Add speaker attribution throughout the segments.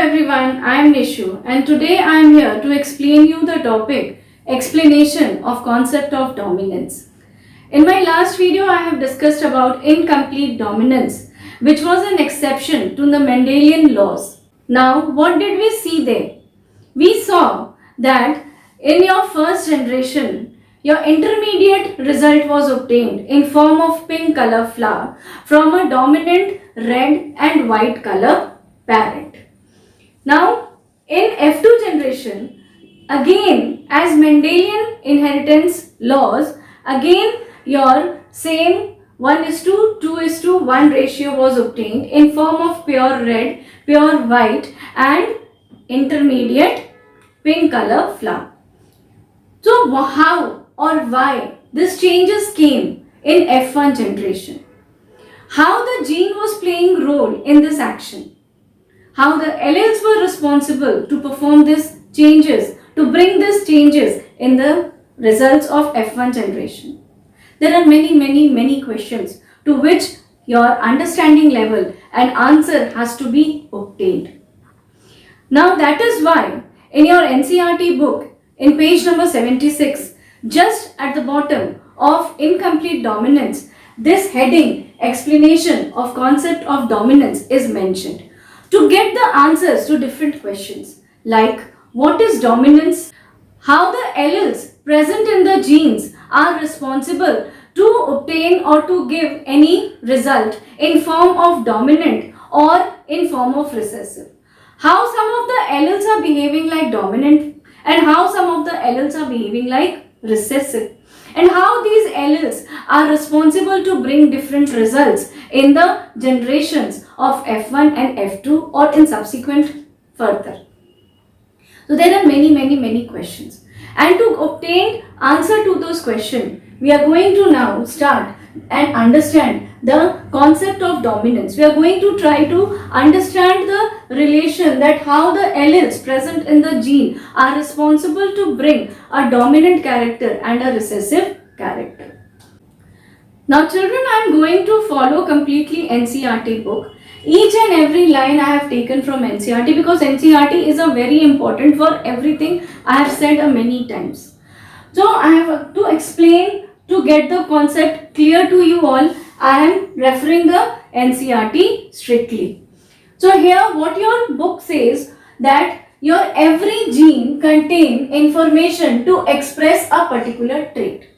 Speaker 1: everyone, I am Nishu and today I am here to explain you the topic explanation of concept of dominance. In my last video I have discussed about incomplete dominance, which was an exception to the Mendelian laws. Now what did we see there? We saw that in your first generation your intermediate result was obtained in form of pink color flower from a dominant red and white color parent. Now, in F2 generation, again as Mendelian inheritance laws, again your same 1:2:1 ratio was obtained in form of pure red, pure white and intermediate pink color flower. So, how or why these changes came in F1 generation? How the gene was playing role in this action? How the alleles were responsible to perform these changes, to bring these changes in the results of F1 generation. There are many questions to which your understanding level and answer has to be obtained. Now that is why in your NCERT book, in page number 76, just at the bottom of incomplete dominance, this heading explanation of concept of dominance is mentioned. To get the answers to different questions like what is dominance, how the alleles present in the genes are responsible to obtain or to give any result in form of dominant or in form of recessive, how some of the alleles are behaving like dominant and how some of the alleles are behaving like recessive, and how these alleles are responsible to bring different results in the generations of F1 and F2 or in subsequent further. So there are many questions, and to obtain answer to those questions, we are going to now start and understand the concept of dominance. We are going to try to understand the relation that how the alleles present in the gene are responsible to bring a dominant character and a recessive character. Now children, I am going to follow completely NCERT book. Each and every line I have taken from NCERT because NCERT is a very important for everything I have said many times. So I have to explain, to get the concept clear to you all, I am referring the NCERT strictly. So here what your book says that your every gene contain information to express a particular trait.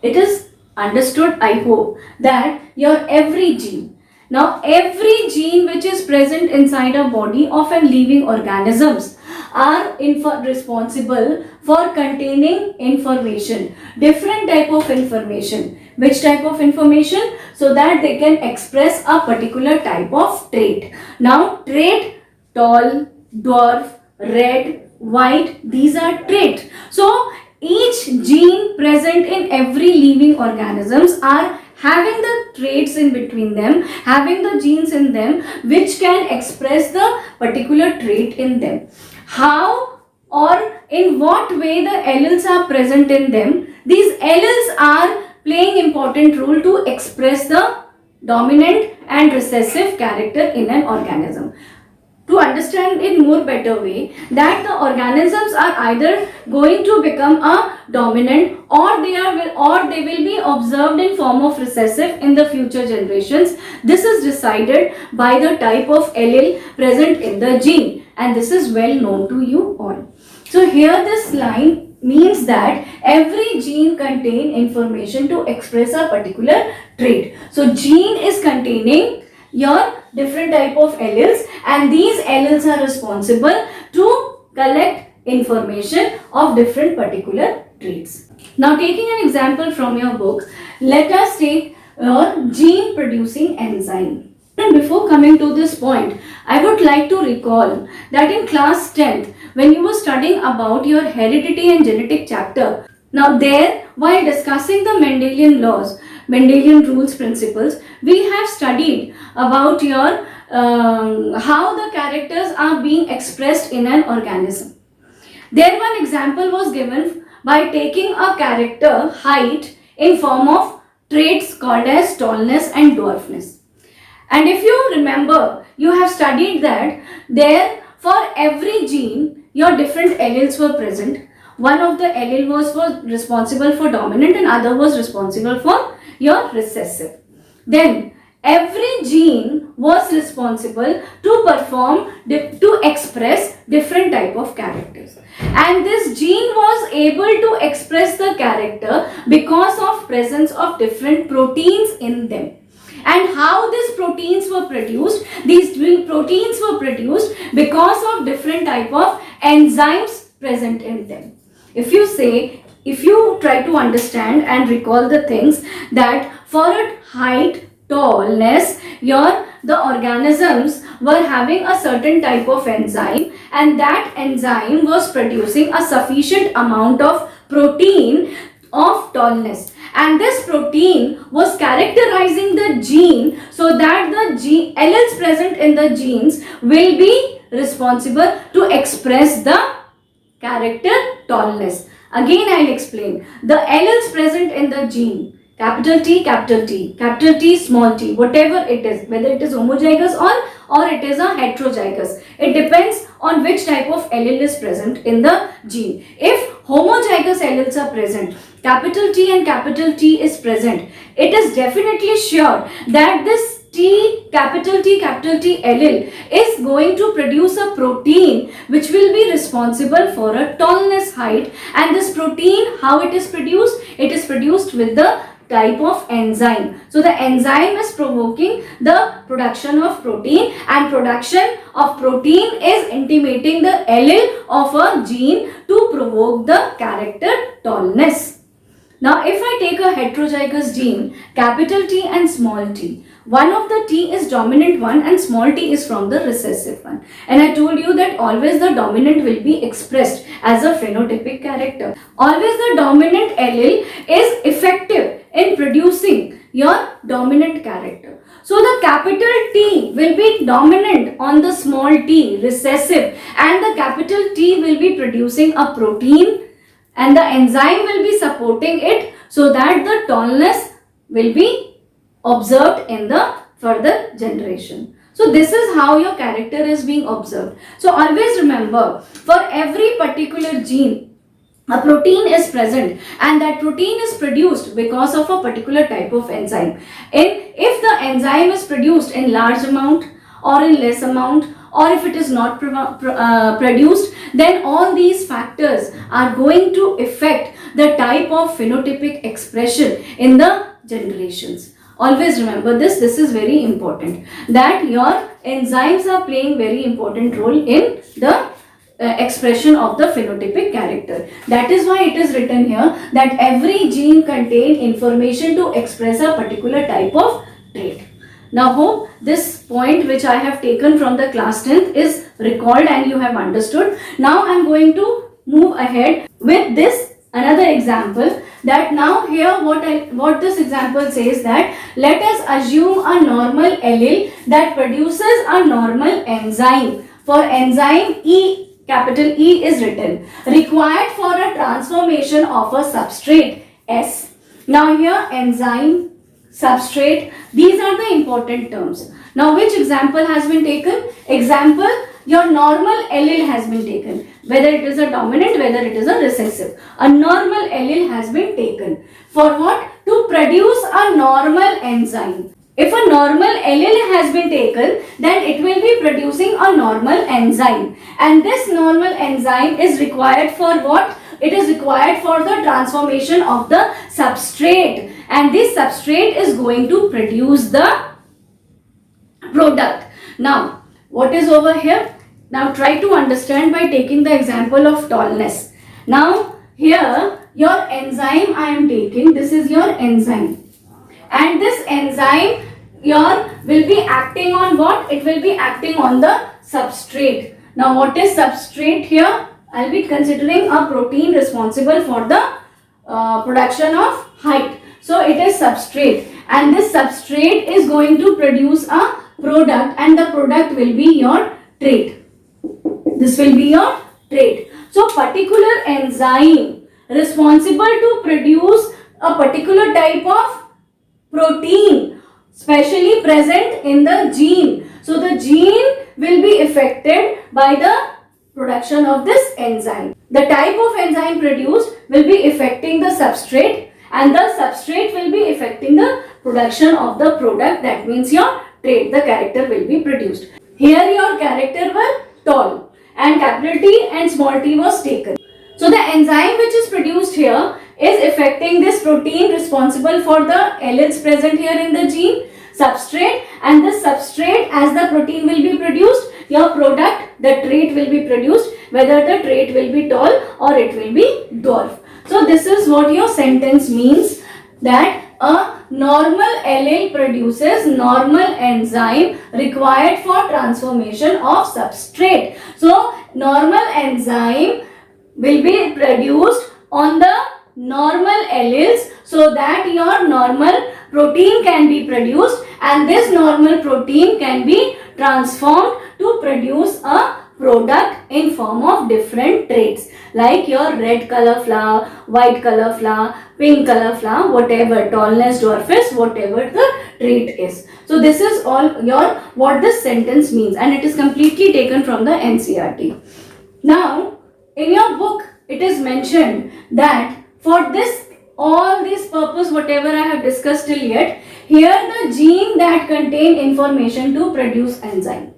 Speaker 1: It is understood, I hope, that your every gene. Now every gene which is present inside a body of a living organisms are responsible for containing information, different type of information. Which type of information? So that they can express a particular type of trait. Now trait, tall, dwarf, red, white, these are traits. So each gene present in every living organisms are having the traits in between them, having the genes in them which can express the particular trait in them. How or in what way the alleles are present in them? These alleles are playing important role to express the dominant and recessive character in an organism. To understand in more better way, that the organisms are either going to become a dominant or they will be observed in form of recessive in the future generations. This is decided by the type of allele present in the gene, and this is well known to you all. So here this line means that every gene contain information to express a particular trait. So gene is containing your different type of alleles, and these alleles are responsible to collect information of different particular traits. Now taking an example from your book, let us take your gene producing enzyme. And before coming to this point, I would like to recall that in class 10th, when you were studying about your heredity and genetic chapter, now there, while discussing the Mendelian laws, Mendelian rules, principles, we have studied about your how the characters are being expressed in an organism. There one example was given by taking a character height in form of traits called as tallness and dwarfness. And if you remember, you have studied that there for every gene, your different alleles were present. One of the allele was responsible for dominant and other was responsible for your recessive. Then every gene was responsible to perform, to express different type of characters. And this gene was able to express the character because of presence of different proteins in them. And how these proteins were produced? These proteins were produced because of different type of enzymes present in them. If you try to understand and recall the things, that for a height, tallness, the organisms were having a certain type of enzyme, and that enzyme was producing a sufficient amount of protein of tallness, and this protein was characterizing the gene, so that the alleles present in the genes will be responsible to express the character tallness. Again I will explain. The alleles present in the gene, capital T, small t, whatever it is, whether it is homozygous or it is a heterozygous, it depends on which type of allele is present in the gene. If homozygous alleles are present, capital T and capital T is present, it is definitely sure that this capital T allele is going to produce a protein which will be responsible for a tallness, height. And this protein, how it is produced? It is produced with the type of enzyme. So the enzyme is provoking the production of protein, and production of protein is intimating the allele of a gene to provoke the character tallness. Now if I take a heterozygous gene, capital T and small t, one of the T is dominant one and small t is from the recessive one. And I told you that always the dominant will be expressed as a phenotypic character. Always the dominant allele is effective in producing your dominant character. So the capital T will be dominant on the small t, recessive, and the capital T will be producing a protein, and the enzyme will be supporting it, so that the tallness will be observed in the further generation. So this is how your character is being observed. So always remember, for every particular gene, a protein is present, and that protein is produced because of a particular type of enzyme. And if the enzyme is produced in large amount or in less amount, or if it is not produced, then all these factors are going to affect the type of phenotypic expression in the generations. Always remember this is very important, that your enzymes are playing very important role in the expression of the phenotypic character. That is why it is written here that every gene contains information to express a particular type of trait. Now hope this point which I have taken from the class 10th is recalled and you have understood. Now I am going to move ahead with this another example, that now here what this example says, that let us assume a normal allele that produces a normal enzyme. For enzyme E, capital E is written, required for a transformation of a substrate S. Now here enzyme, substrate, these are the important terms. Now which example has been taken? Example, your normal allele has been taken, whether it is a dominant, whether it is a recessive. A normal allele has been taken. For what? To produce a normal enzyme. If a normal allele has been taken, then it will be producing a normal enzyme. And this normal enzyme is required for what? It is required for the transformation of the substrate. And this substrate is going to produce the product. Now, what is over here? Now try to understand by taking the example of tallness. Now here your enzyme I am taking, this is your enzyme, and this enzyme will be acting on what? It will be acting on the substrate. Now what is substrate here? I will be considering a protein responsible for the production of height. So it is substrate, and this substrate is going to produce a product, and the product will be your trait. This will be your trait. So particular enzyme responsible to produce a particular type of protein specially present in the gene. So the gene will be affected by the production of this enzyme. The type of enzyme produced will be affecting the substrate, and the substrate will be affecting the production of the product. That means your trait, the character will be produced. Here your character were tall and capital T and small t was taken. So the enzyme which is produced here is affecting this protein responsible for the alleles present here in the gene, substrate, and this substrate, as the protein will be produced, your product, the trait will be produced, whether the trait will be tall or it will be dwarf. So this is what your sentence means, that a normal allele produces normal enzyme required for transformation of substrate. So normal enzyme will be produced on the normal alleles so that your normal protein can be produced, and this normal protein can be transformed to produce a product in form of different traits, like your red color flower, white color flower, pink color flower, whatever, tallness, dwarfness, whatever the trait is. So this is all your what this sentence means, and it is completely taken from the NCERT. Now in your book it is mentioned that for this all this purpose whatever I have discussed till yet, here the gene that contain information to produce enzyme.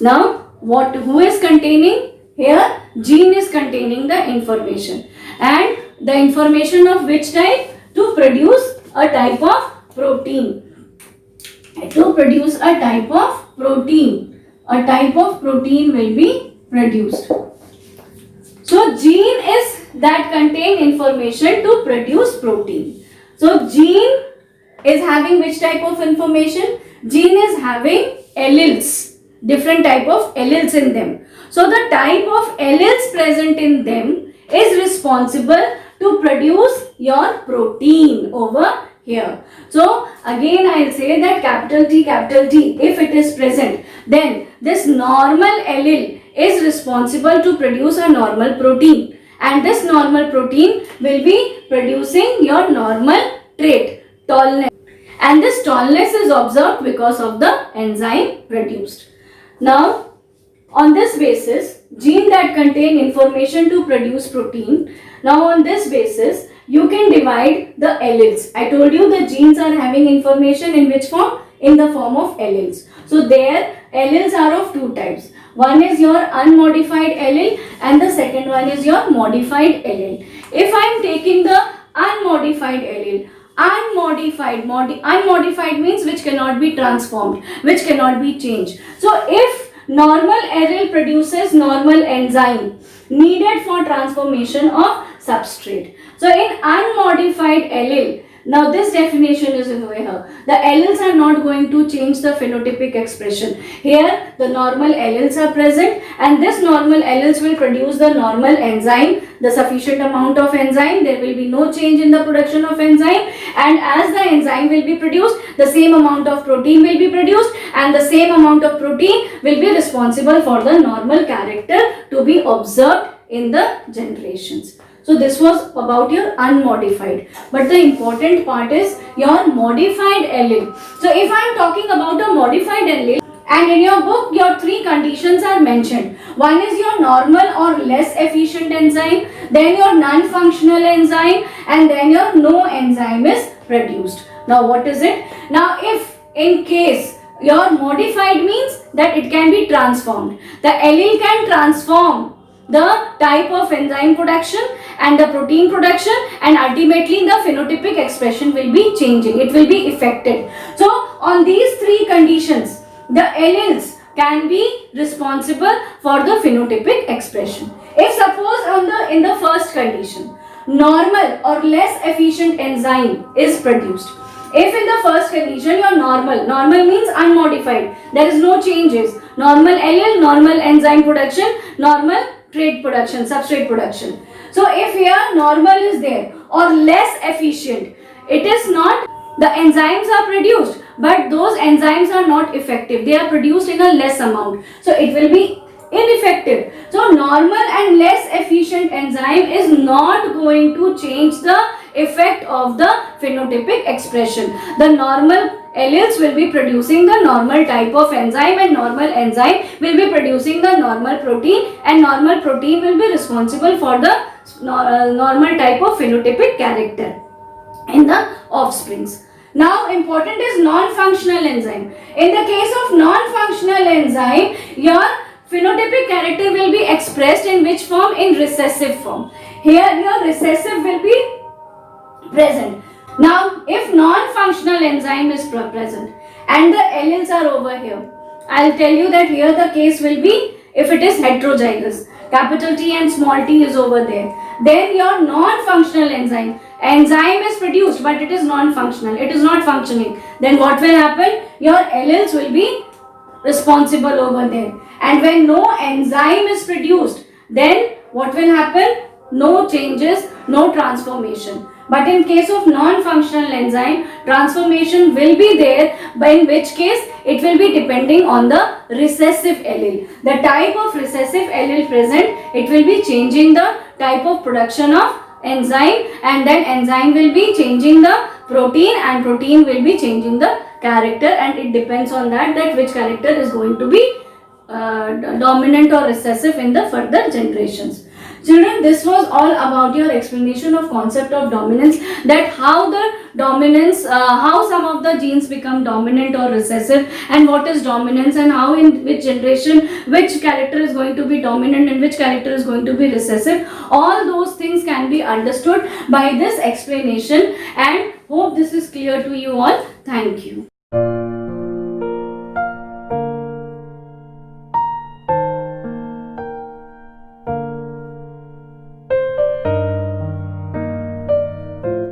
Speaker 1: Now who is containing? Here gene is containing the information, and the information of which type? To produce a type of protein. To produce a type of protein. A type of protein will be produced. So gene is that contain information to produce protein. So gene is having which type of information? Gene is having alleles, different type of alleles in them. So the type of alleles present in them is responsible to produce your protein over here. So again I will say that capital T, if it is present, then this normal allele is responsible to produce a normal protein, and this normal protein will be producing your normal trait, tallness, and this tallness is observed because of the enzyme produced. Now on this basis, gene that contain information to produce protein, now on this basis you can divide the alleles. I told you the genes are having information in which form? In the form of alleles. So their alleles are of two types. One is your unmodified allele and the second one is your modified allele. If I am taking the unmodified allele, unmodified means which cannot be transformed, which cannot be changed. So if normal allele produces normal enzyme needed for transformation of substrate. So in unmodified allele, now this definition is over here. The alleles are not going to change the phenotypic expression. Here the normal alleles are present, and this normal alleles will produce the normal enzyme, the sufficient amount of enzyme. There will be no change in the production of enzyme, and as the enzyme will be produced, the same amount of protein will be produced, and the same amount of protein will be responsible for the normal character to be observed in the generations. So this was about your unmodified, but the important part is your modified allele. So if I am talking about a modified allele, and in your book your three conditions are mentioned. One is your normal or less efficient enzyme, then your non-functional enzyme, and then your no enzyme is produced. Now what is it? Now if in case your modified means that it can be transformed, the allele can transform the type of enzyme production and the protein production, and ultimately the phenotypic expression will be changing, it will be affected. So on these three conditions, the alleles can be responsible for the phenotypic expression. If suppose in the first condition, normal or less efficient enzyme is produced. If in the first condition your normal means unmodified, there is no changes, normal allele, normal enzyme production, normal trait production, substrate production. So if here normal is there or less efficient, it is not, the enzymes are produced, but those enzymes are not effective, they are produced in a less amount, so it will be ineffective. So normal and less efficient enzyme is not going to change the effect of the phenotypic expression. The normal alleles will be producing the normal type of enzyme, and normal enzyme will be producing the normal protein, and normal protein will be responsible for the normal type of phenotypic character in the offsprings. Now important is non-functional enzyme. In the case of non-functional enzyme, your phenotypic character will be expressed in which form? In recessive form. Here your recessive will be present. Now if non-functional enzyme is present and the alleles are over here, I'll tell you that here the case will be if it is heterozygous, capital T and small t is over there, then your non-functional enzyme is produced but it is non-functional, it is not functioning, then what will happen? Your alleles will be responsible over there, and when no enzyme is produced, then what will happen? No changes, no transformation. But in case of non-functional enzyme, transformation will be there, but in which case it will be depending on the recessive allele. The type of recessive allele present, it will be changing the type of production of enzyme, and then enzyme will be changing the protein, and protein will be changing the character, and it depends on that which character is going to be dominant or recessive in the further generations. Children, this was all about your explanation of concept of dominance, that how the dominance, how some of the genes become dominant or recessive, and what is dominance, and how in which generation which character is going to be dominant and which character is going to be recessive. All those things can be understood by this explanation, and hope this is clear to you all. Thank you.